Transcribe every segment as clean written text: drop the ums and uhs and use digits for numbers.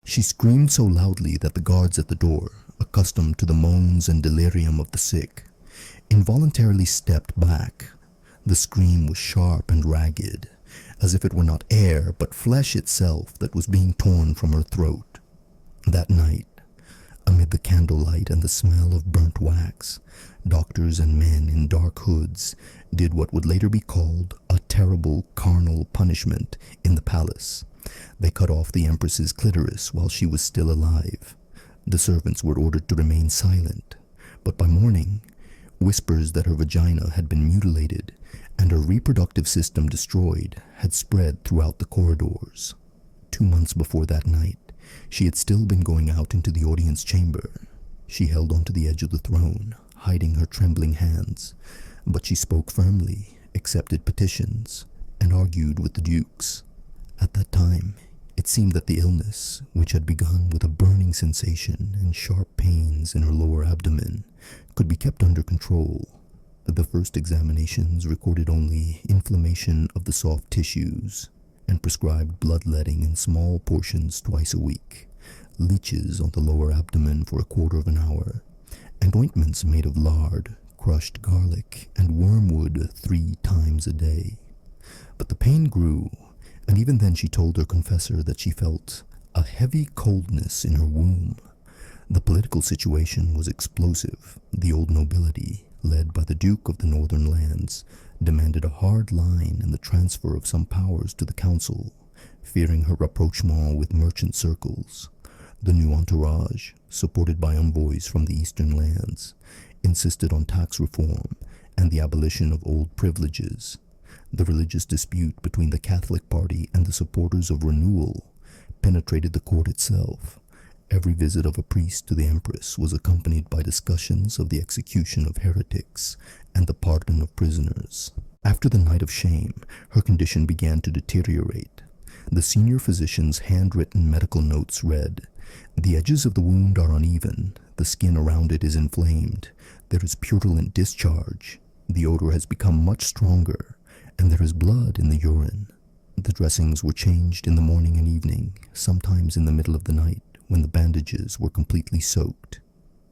She screamed so loudly that the guards at the door, accustomed to the moans and delirium of the sick, involuntarily stepped back. The scream was sharp and ragged, as if it were not air but flesh itself that was being torn from her throat. That night, amid the candlelight and the smell of burnt wax, doctors and men in dark hoods did what would later be called a terrible carnal punishment in the palace. They cut off the Empress's clitoris while she was still alive. The servants were ordered to remain silent, but by morning, whispers that her vagina had been mutilated and her reproductive system destroyed had spread throughout the corridors. 2 months before that night, she had still been going out into the audience chamber. She held onto the edge of the throne, hiding her trembling hands, but she spoke firmly, accepted petitions, and argued with the dukes. At that time, it seemed that the illness, which had begun with a burning sensation and sharp pains in her lower abdomen, could be kept under control. The first examinations recorded only inflammation of the soft tissues and prescribed bloodletting in small portions twice a week, leeches on the lower abdomen for a quarter of an hour, and ointments made of lard, crushed garlic, and wormwood 3 times a day. But the pain grew, and even then she told her confessor that she felt a heavy coldness in her womb. The political situation was explosive. The old nobility, led by the Duke of the Northern Lands, demanded a hard line and the transfer of some powers to the council, fearing her rapprochement with merchant circles. The new entourage, supported by envoys from the eastern lands, insisted on tax reform and the abolition of old privileges. The religious dispute between the Catholic party and the supporters of renewal penetrated the court itself. Every visit of a priest to the Empress was accompanied by discussions of the execution of heretics and the pardon of prisoners. After the night of shame, her condition began to deteriorate. The senior physician's handwritten medical notes read, "The edges of the wound are uneven, the skin around it is inflamed, there is purulent discharge, the odor has become much stronger, and there is blood in the urine." The dressings were changed in the morning and evening, sometimes in the middle of the night when the bandages were completely soaked.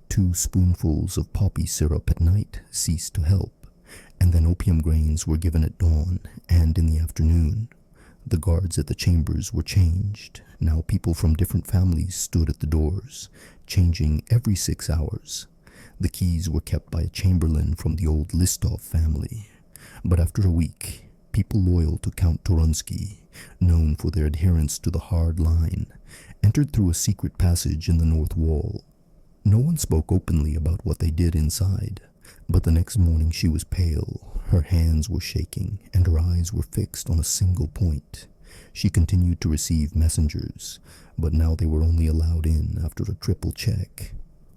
2 spoonfuls of poppy syrup at night ceased to help, and then opium grains were given at dawn and in the afternoon. The guards at the chambers were changed. Now people from different families stood at the doors, changing every 6 hours. The keys were kept by a chamberlain from the old Listov family. But after a week, people loyal to Count Torunsky, known for their adherence to the hard line, entered through a secret passage in the north wall. No one spoke openly about what they did inside, but the next morning she was pale, her hands were shaking, and her eyes were fixed on a single point. She continued to receive messengers, but now they were only allowed in after a triple check.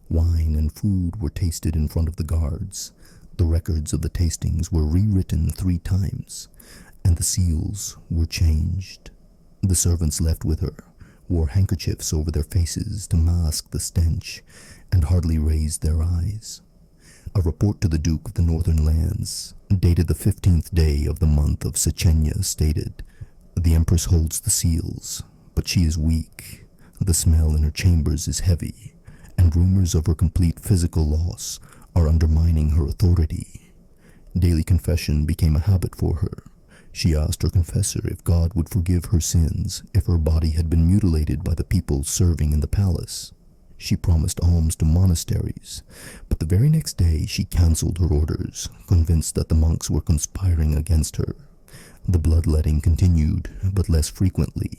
Wine and food were tasted in front of the guards. The records of the tastings were rewritten 3 times, and the seals were changed. The servants left with her wore handkerchiefs over their faces to mask the stench, and hardly raised their eyes. A report to the Duke of the Northern Lands, dated the 15th day of the month of Sechenya, stated, "The Empress holds the seals, but she is weak. The smell in her chambers is heavy, and rumors of her complete physical loss are undermining her authority." Daily confession became a habit for her. She asked her confessor if God would forgive her sins if her body had been mutilated by the people serving in the palace. She promised alms to monasteries, but the very next day she cancelled her orders, convinced that the monks were conspiring against her. The bloodletting continued, but less frequently,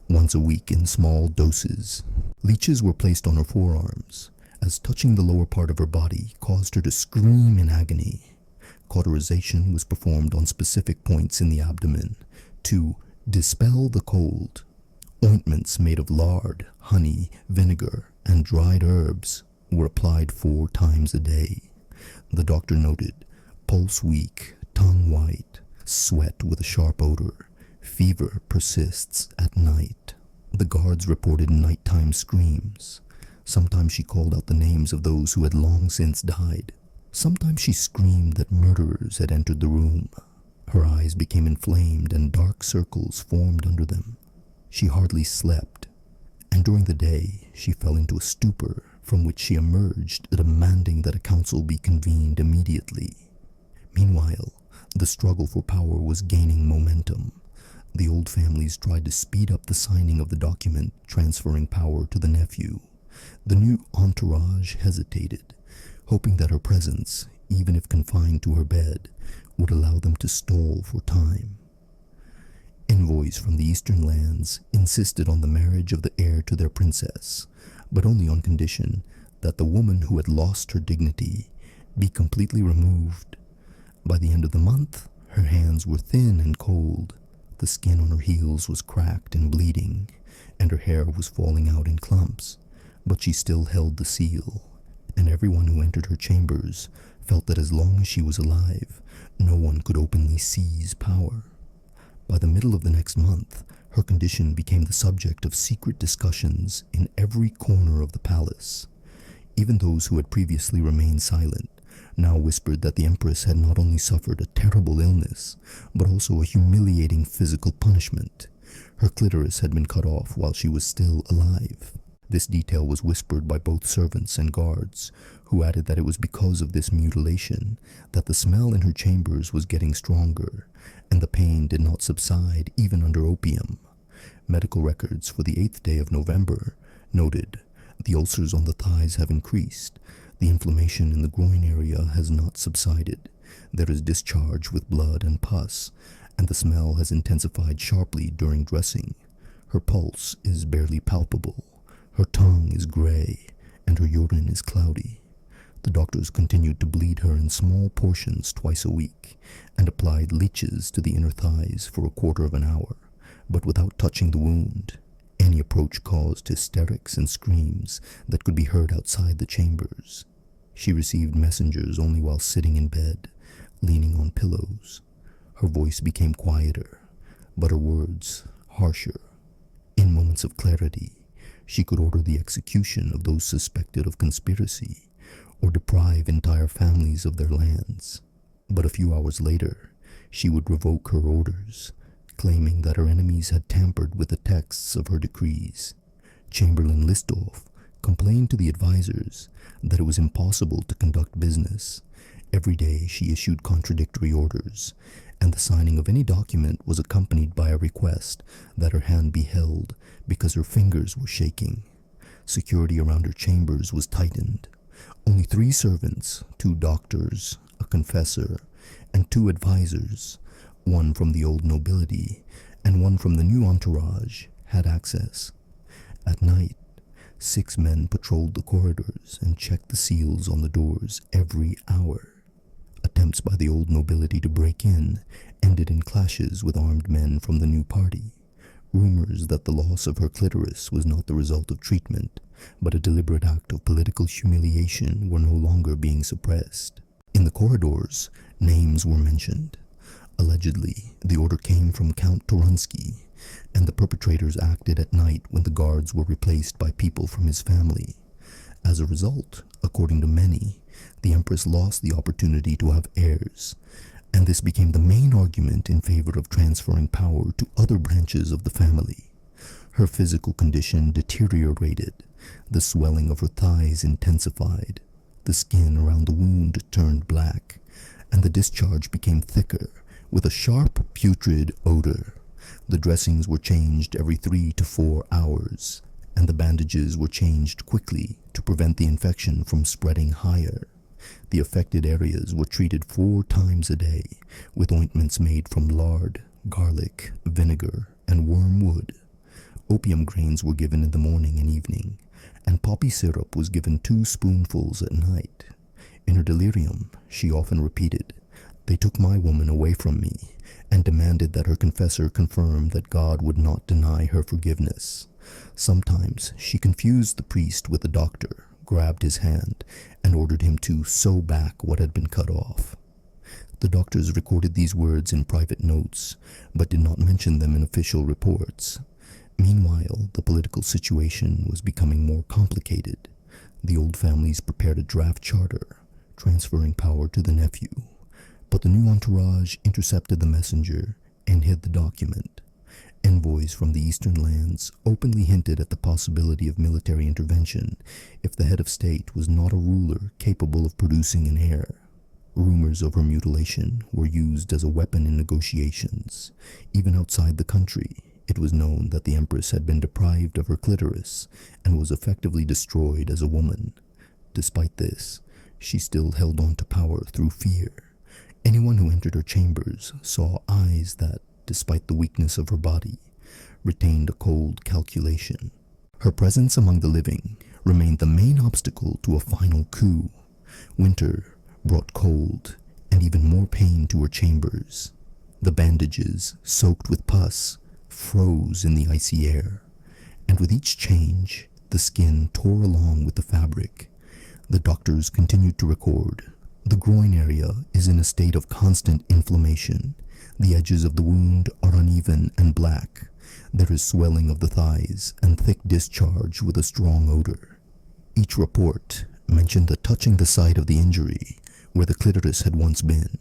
once a week in small doses. Leeches were placed on her forearms, as touching the lower part of her body caused her to scream in agony. Cauterization was performed on specific points in the abdomen to dispel the cold. Ointments made of lard, honey, vinegar, and dried herbs were applied 4 times a day. The doctor noted pulse weak, tongue white, sweat with a sharp odor, fever persists at night. The guards reported nighttime screams. Sometimes she called out the names of those who had long since died. Sometimes she screamed that murderers had entered the room. Her eyes became inflamed and dark circles formed under them. She hardly slept. and during the day she fell into a stupor from which she emerged demanding that a council be convened immediately. Meanwhile, the struggle for power was gaining momentum. The old families tried to speed up the signing of the document transferring power to the nephew. The new entourage hesitated, hoping that her presence, even if confined to her bed, would allow them to stall for time. Envoys from the eastern lands insisted on the marriage of the heir to their princess, but only on condition that the woman who had lost her dignity be completely removed. By the end of the month, her hands were thin and cold, the skin on her heels was cracked and bleeding, and her hair was falling out in clumps, but she still held the seal, and everyone who entered her chambers felt that as long as she was alive, no one could openly seize power. By the middle of the next month, her condition became the subject of secret discussions in every corner of the palace. Even those who had previously remained silent now whispered that the Empress had not only suffered a terrible illness, but also a humiliating physical punishment. Her clitoris had been cut off while she was still alive. This detail was whispered by both servants and guards, who added that it was because of this mutilation that the smell in her chambers was getting stronger, and the pain did not subside even under opium. Medical records for the 8th day of November noted, "The ulcers on the thighs have increased. The inflammation in the groin area has not subsided. There is discharge with blood and pus, and the smell has intensified sharply during dressing. Her pulse is barely palpable. Her tongue is gray, and her urine is cloudy." The doctors continued to bleed her in small portions twice a week, and applied leeches to the inner thighs for a quarter of an hour, but without touching the wound. Any approach caused hysterics and screams that could be heard outside the chambers. She received messengers only while sitting in bed, leaning on pillows. Her voice became quieter, but her words harsher. In moments of clarity, she could order the execution of those suspected of conspiracy, or deprive entire families of their lands. But a few hours later, she would revoke her orders, claiming that her enemies had tampered with the texts of her decrees. Chamberlain Listorf complained to the advisors that it was impossible to conduct business. Every day she issued contradictory orders, and the signing of any document was accompanied by a request that her hand be held because her fingers were shaking. Security around her chambers was tightened. Only 3 servants, 2 doctors, a confessor, and 2 advisors, one from the old nobility and one from the new entourage, had access. At night, 6 men patrolled the corridors and checked the seals on the doors every hour. Attempts by the old nobility to break in ended in clashes with armed men from the new party. Rumors that the loss of her clitoris was not the result of treatment, but a deliberate act of political humiliation, were no longer being suppressed. In the corridors, names were mentioned. Allegedly, the order came from Count Torunski, and the perpetrators acted at night when the guards were replaced by people from his family. As a result, according to many, the Empress lost the opportunity to have heirs, and this became the main argument in favor of transferring power to other branches of the family. Her physical condition deteriorated, the swelling of her thighs intensified, the skin around the wound turned black, and the discharge became thicker, with a sharp, putrid odor. The dressings were changed every 3 to 4 hours, and the bandages were changed quickly to prevent the infection from spreading higher. The affected areas were treated 4 times a day, with ointments made from lard, garlic, vinegar, and wormwood. Opium grains were given in the morning and evening, and poppy syrup was given 2 spoonfuls at night. In her delirium, she often repeated, "They took my woman away from me," and demanded that her confessor confirm that God would not deny her forgiveness. Sometimes she confused the priest with a doctor, grabbed his hand, and ordered him to sew back what had been cut off. The doctors recorded these words in private notes, but did not mention them in official reports. Meanwhile, the political situation was becoming more complicated. The old families prepared a draft charter, transferring power to the nephew, but the new entourage intercepted the messenger and hid the document. Envoys from the eastern lands openly hinted at the possibility of military intervention if the head of state was not a ruler capable of producing an heir. Rumors of her mutilation were used as a weapon in negotiations. Even outside the country, it was known that the Empress had been deprived of her clitoris and was effectively destroyed as a woman. Despite this, she still held on to power through fear. Anyone who entered her chambers saw eyes that, despite the weakness of her body, retained a cold calculation. Her presence among the living remained the main obstacle to a final coup. Winter brought cold and even more pain to her chambers. The bandages, soaked with pus, froze in the icy air, and with each change, the skin tore along with the fabric. The doctors continued to record. The groin area is in a state of constant inflammation. The edges of the wound are uneven and black. There is swelling of the thighs and thick discharge with a strong odor. Each report mentioned that touching the site of the injury, where the clitoris had once been,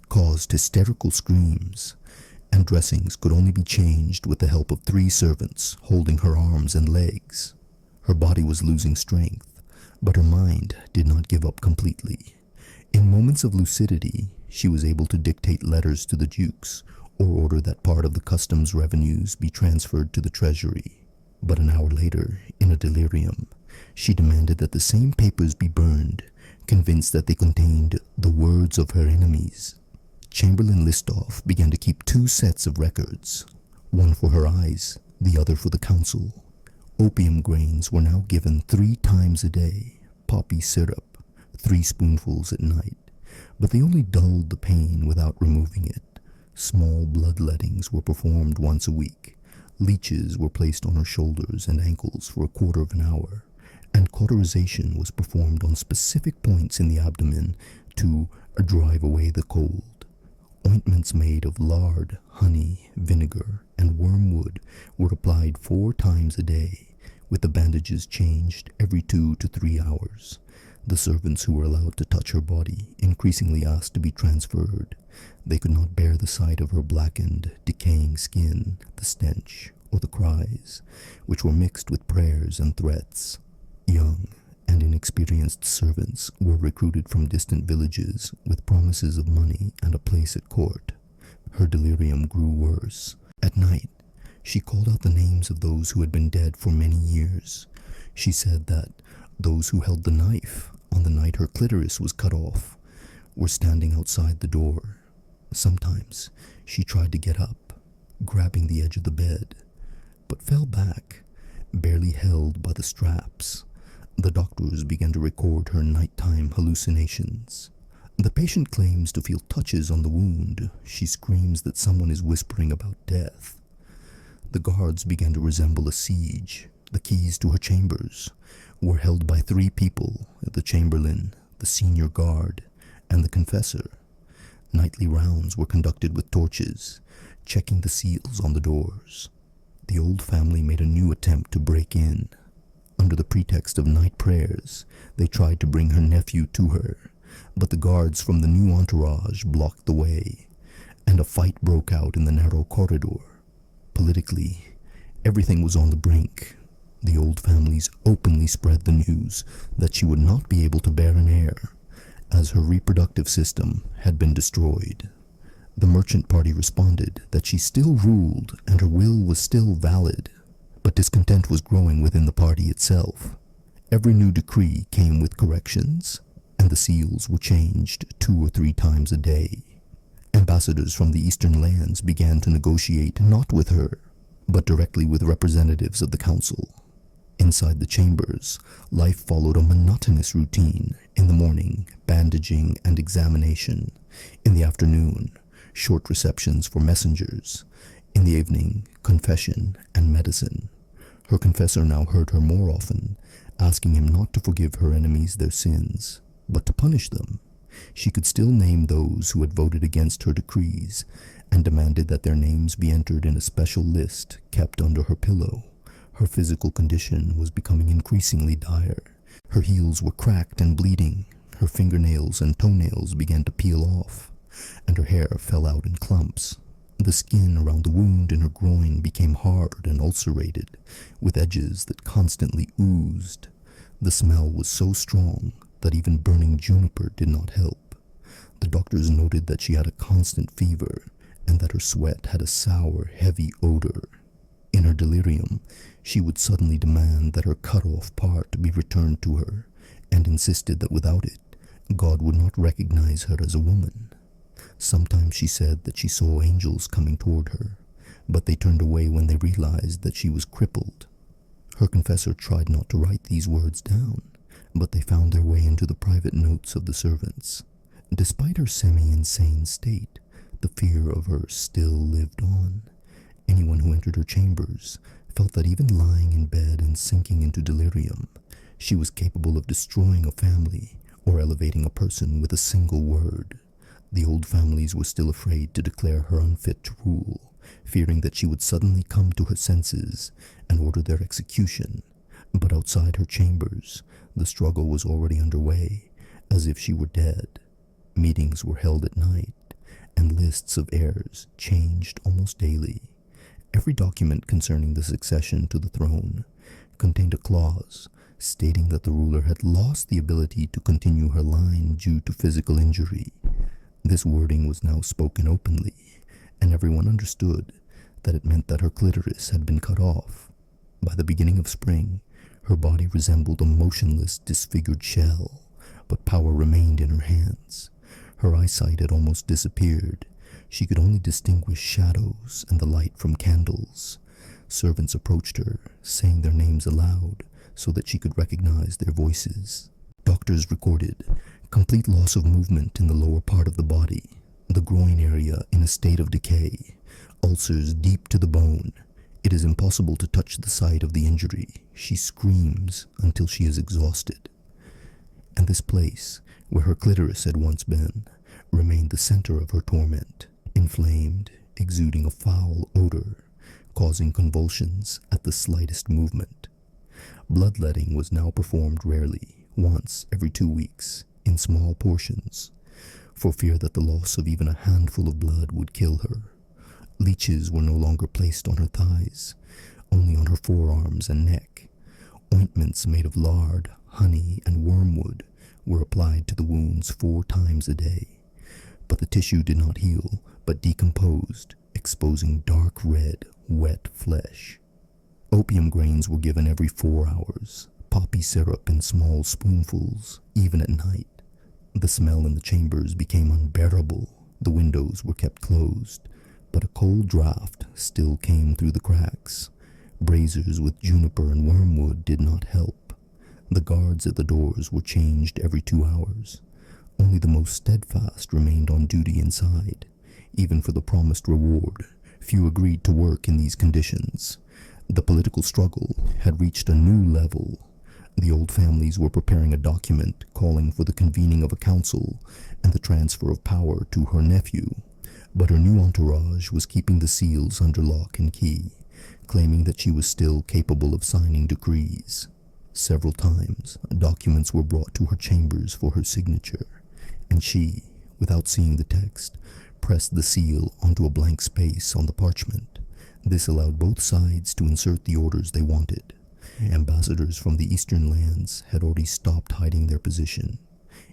caused hysterical screams, and dressings could only be changed with the help of 3 servants holding her arms and legs. Her body was losing strength, but her mind did not give up completely. In moments of lucidity, she was able to dictate letters to the dukes or order that part of the customs revenues be transferred to the treasury. But an hour later, in a delirium, she demanded that the same papers be burned, convinced that they contained the words of her enemies. Chamberlain Listoff began to keep 2 sets of records, one for her eyes, the other for the council. Opium grains were now given 3 times a day, poppy syrup, 3 spoonfuls at night, but they only dulled the pain without removing it. Small bloodlettings were performed once a week. Leeches were placed on her shoulders and ankles for a quarter of an hour, and cauterization was performed on specific points in the abdomen to drive away the cold. Ointments made of lard, honey, vinegar, and wormwood were applied 4 times a day, with the bandages changed every 2 to 3 hours. The servants who were allowed to touch her body increasingly asked to be transferred. They could not bear the sight of her blackened, decaying skin, the stench, or the cries, which were mixed with prayers and threats. Young and inexperienced servants were recruited from distant villages with promises of money and a place at court. Her delirium grew worse. At night, she called out the names of those who had been dead for many years. She said that those who held the knife on the night her clitoris was cut off were standing outside the door. Sometimes she tried to get up, grabbing the edge of the bed, but fell back, barely held by the straps. The doctors began to record her nighttime hallucinations. The patient claims to feel touches on the wound. She screams that someone is whispering about death. The guards began to resemble a siege. The keys to her chambers were held by 3 people, the chamberlain, the senior guard, and the confessor. Nightly rounds were conducted with torches, checking the seals on the doors. The old family made a new attempt to break in. Under the pretext of night prayers, they tried to bring her nephew to her, but the guards from the new entourage blocked the way, and a fight broke out in the narrow corridor. Politically, everything was on the brink. The old families openly spread the news that she would not be able to bear an heir, as her reproductive system had been destroyed. The merchant party responded that she still ruled and her will was still valid, but discontent was growing within the party itself. Every new decree came with corrections, and the seals were changed 2 or 3 times a day. Ambassadors from the eastern lands began to negotiate not with her, but directly with representatives of the council. Inside the chambers, life followed a monotonous routine. In the morning, bandaging and examination. In the afternoon, short receptions for messengers. In the evening, confession and medicine. Her confessor now heard her more often, asking him not to forgive her enemies their sins, but to punish them. She could still name those who had voted against her decrees, and demanded that their names be entered in a special list kept under her pillow. Her physical condition was becoming increasingly dire. Her heels were cracked and bleeding. Her fingernails and toenails began to peel off, and her hair fell out in clumps. The skin around the wound in her groin became hard and ulcerated, with edges that constantly oozed. The smell was so strong that even burning juniper did not help. The doctors noted that she had a constant fever and that her sweat had a sour, heavy odor. In her delirium, she would suddenly demand that her cut-off part be returned to her, and insisted that without it, God would not recognize her as a woman. Sometimes she said that she saw angels coming toward her, but they turned away when they realized that she was crippled. Her confessor tried not to write these words down, but they found their way into the private notes of the servants. Despite her semi-insane state, the fear of her still lived on. Anyone who entered her chambers felt that even lying in bed and sinking into delirium, she was capable of destroying a family or elevating a person with a single word. The old families were still afraid to declare her unfit to rule, fearing that she would suddenly come to her senses and order their execution. But outside her chambers, the struggle was already underway, as if she were dead. Meetings were held at night, and lists of heirs changed almost daily. Every document concerning the succession to the throne contained a clause stating that the ruler had lost the ability to continue her line due to physical injury. This wording was now spoken openly, and everyone understood that it meant that her clitoris had been cut off. By the beginning of spring, her body resembled a motionless, disfigured shell, but power remained in her hands. Her eyesight had almost disappeared. She could only distinguish shadows and the light from candles. Servants approached her, saying their names aloud so that she could recognize their voices. Doctors recorded complete loss of movement in the lower part of the body, the groin area in a state of decay, ulcers deep to the bone. It is impossible to touch the site of the injury. She screams until she is exhausted. And this place, where her clitoris had once been, remained the center of her torment, inflamed, exuding a foul odor, causing convulsions at the slightest movement. Bloodletting was now performed rarely, once every 2 weeks, in small portions, for fear that the loss of even a handful of blood would kill her. Leeches were no longer placed on her thighs, only on her forearms and neck. Ointments made of lard, honey, and wormwood were applied to the wounds 4 times a day. But the tissue did not heal, but decomposed, exposing dark red, wet flesh. Opium grains were given every 4 hours, poppy syrup in small spoonfuls, even at night. The smell in the chambers became unbearable. The windows were kept closed, but a cold draft still came through the cracks. Braziers with juniper and wormwood did not help. The guards at the doors were changed every 2 hours. Only the most steadfast remained on duty inside. Even for the promised reward, few agreed to work in these conditions. The political struggle had reached a new level. The old families were preparing a document calling for the convening of a council and the transfer of power to her nephew. But her new entourage was keeping the seals under lock and key, claiming that she was still capable of signing decrees. Several times, documents were brought to her chambers for her signature, and she, without seeing the text, pressed the seal onto a blank space on the parchment. This allowed both sides to insert the orders they wanted. Ambassadors from the eastern lands had already stopped hiding their position.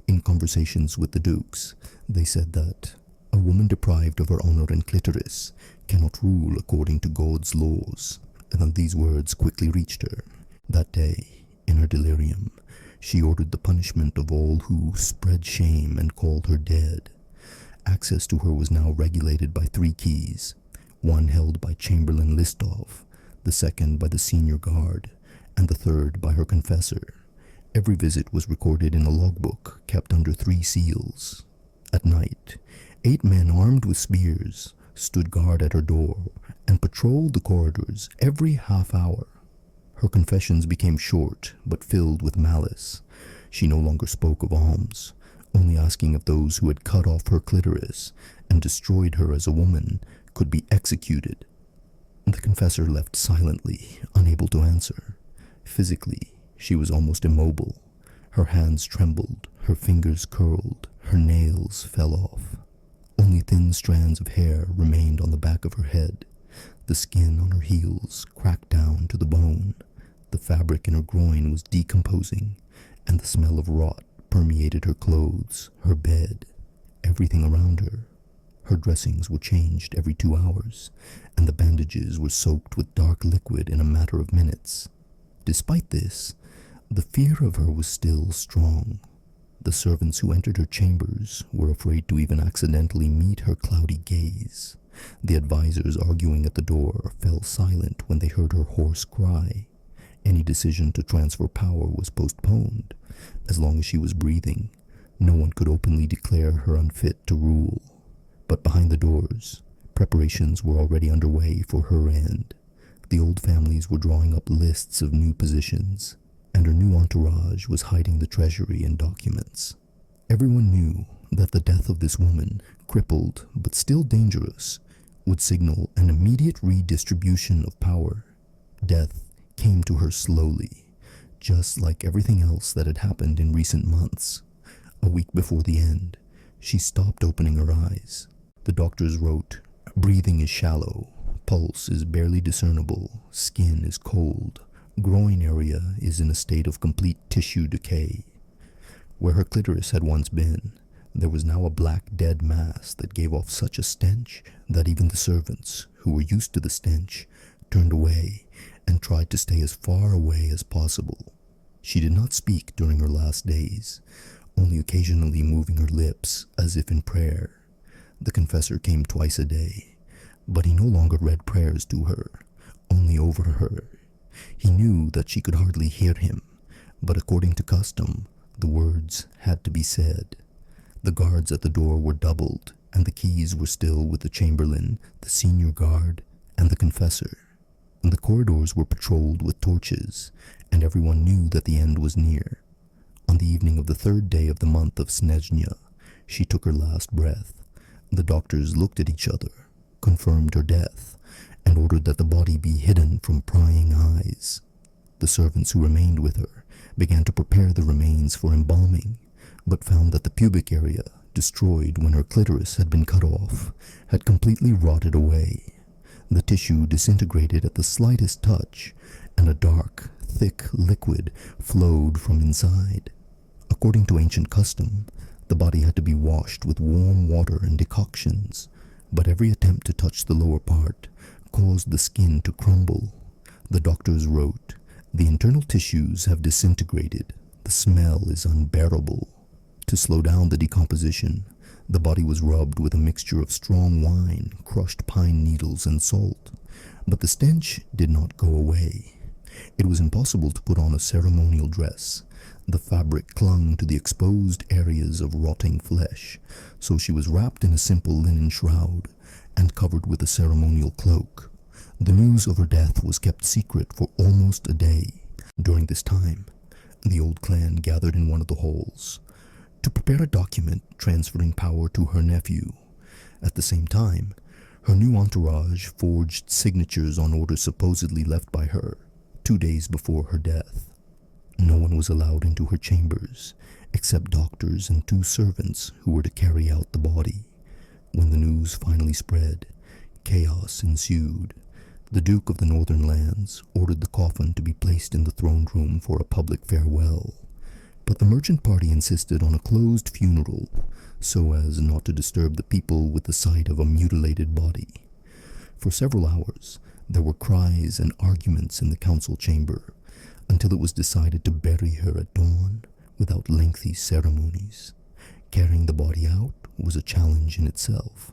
In conversations with the dukes, they said that a woman deprived of her honor and clitoris cannot rule according to God's laws, and these words quickly reached her. That day, in her delirium, she ordered the punishment of all who spread shame and called her dead. Access to her was now regulated by 3 keys, one held by Chamberlain Listov, the second by the senior guard, and the third by her confessor. Every visit was recorded in a logbook kept under 3 seals. At night, 8 men armed with spears stood guard at her door and patrolled the corridors every half hour. Her confessions became short but filled with malice. She no longer spoke of alms, only asking if those who had cut off her clitoris and destroyed her as a woman could be executed. The confessor left silently, unable to answer. Physically, she was almost immobile. Her hands trembled, her fingers curled, her nails fell off. Only Only thin strands of hair remained on the back of her head. The skin on her heels cracked down to the bone. The fabric in her groin was decomposing, and the smell of rot permeated her clothes, her bed, everything around her. Her dressings were changed every 2 hours, and the bandages were soaked with dark liquid in a matter of minutes. Despite this, the fear of her was still strong. The servants who entered her chambers were afraid to even accidentally meet her cloudy gaze. The advisors arguing at the door fell silent when they heard her hoarse cry. Any decision to transfer power was postponed. As long as she was breathing, no one could openly declare her unfit to rule. But behind the doors, preparations were already underway for her end. The old families were drawing up lists of new positions, and her new entourage was hiding the treasury and documents. Everyone knew that the death of this woman, crippled but still dangerous, would signal an immediate redistribution of power. Death came to her slowly, just like everything else that had happened in recent months. A week before the end, she stopped opening her eyes. The doctors wrote, "Breathing is shallow, pulse is barely discernible, skin is cold, groin area is in a state of complete tissue decay." Where her clitoris had once been, there was now a black dead mass that gave off such a stench that even the servants, who were used to the stench, turned away and tried to stay as far away as possible. She did not speak during her last days, only occasionally moving her lips as if in prayer. The confessor came twice a day, but he no longer read prayers to her, only over her. He knew that she could hardly hear him, but according to custom, the words had to be said. The guards at the door were doubled, and the keys were still with the chamberlain, the senior guard, and the confessor. And the corridors were patrolled with torches, and everyone knew that the end was near. On the evening of the 3rd day of the month of Snezhnya, she took her last breath. The doctors looked at each other, confirmed her death, and ordered that the body be hidden from prying eyes. The servants who remained with her began to prepare the remains for embalming, but found that the pubic area, destroyed when her clitoris had been cut off, had completely rotted away. The tissue disintegrated at the slightest touch, and a dark, thick liquid flowed from inside. According to ancient custom, the body had to be washed with warm water and decoctions, but every attempt to touch the lower part caused the skin to crumble. The doctors wrote, "The internal tissues have disintegrated. The smell is unbearable." To slow down the decomposition, the body was rubbed with a mixture of strong wine, crushed pine needles, and salt. But the stench did not go away. It was impossible to put on a ceremonial dress. The fabric clung to the exposed areas of rotting flesh, so she was wrapped in a simple linen shroud and covered with a ceremonial cloak. The news of her death was kept secret for almost a day. During this time, the old clan gathered in one of the halls to prepare a document transferring power to her nephew. At the same time, her new entourage forged signatures on orders supposedly left by her 2 days before her death. No one was allowed into her chambers, except doctors and 2 servants who were to carry out the body. When the news finally spread, chaos ensued. The Duke of the Northern Lands ordered the coffin to be placed in the throne room for a public farewell. But the merchant party insisted on a closed funeral, so as not to disturb the people with the sight of a mutilated body. For several hours, there were cries and arguments in the council chamber, until it was decided to bury her at dawn without lengthy ceremonies. Carrying the body out was a challenge in itself.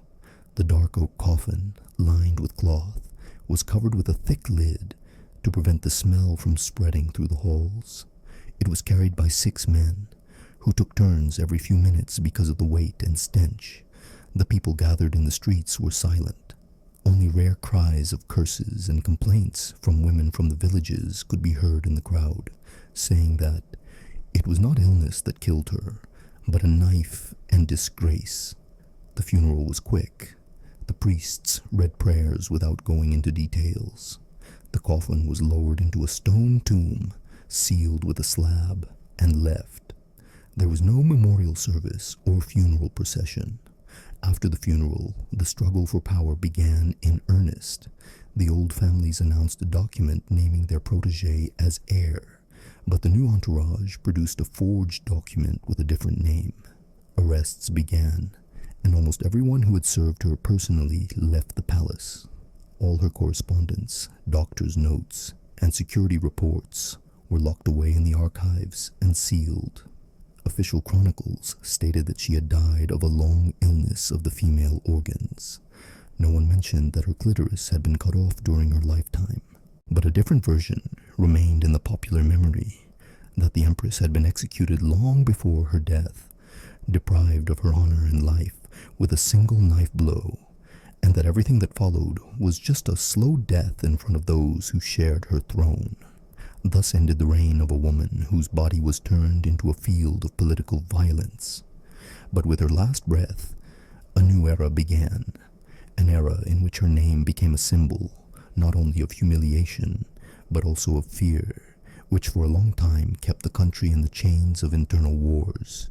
The dark oak coffin, lined with cloth, was covered with a thick lid to prevent the smell from spreading through the halls. It was carried by 6 men, who took turns every few minutes because of the weight and stench. The people gathered in the streets were silent. Only rare cries of curses and complaints from women from the villages could be heard in the crowd, saying that it was not illness that killed her, but a knife and disgrace. The funeral was quick. The priests read prayers without going into details. The coffin was lowered into a stone tomb, sealed with a slab, and left. There was no memorial service or funeral procession. After the funeral, the struggle for power began in earnest. The old families announced a document naming their protege as heir, but the new entourage produced a forged document with a different name. Arrests began, and almost everyone who had served her personally left the palace. All her correspondence, doctor's notes, and security reports were locked away in the archives and sealed. Official chronicles stated that she had died of a long illness of the female organs. No one mentioned that her clitoris had been cut off during her lifetime. But a different version remained in the popular memory, that the Empress had been executed long before her death, deprived of her honor and life with a single knife blow, and that everything that followed was just a slow death in front of those who shared her throne. Thus ended the reign of a woman whose body was turned into a field of political violence. But with her last breath, a new era began, an era in which her name became a symbol not only of humiliation, but also of fear, which for a long time kept the country in the chains of internal wars.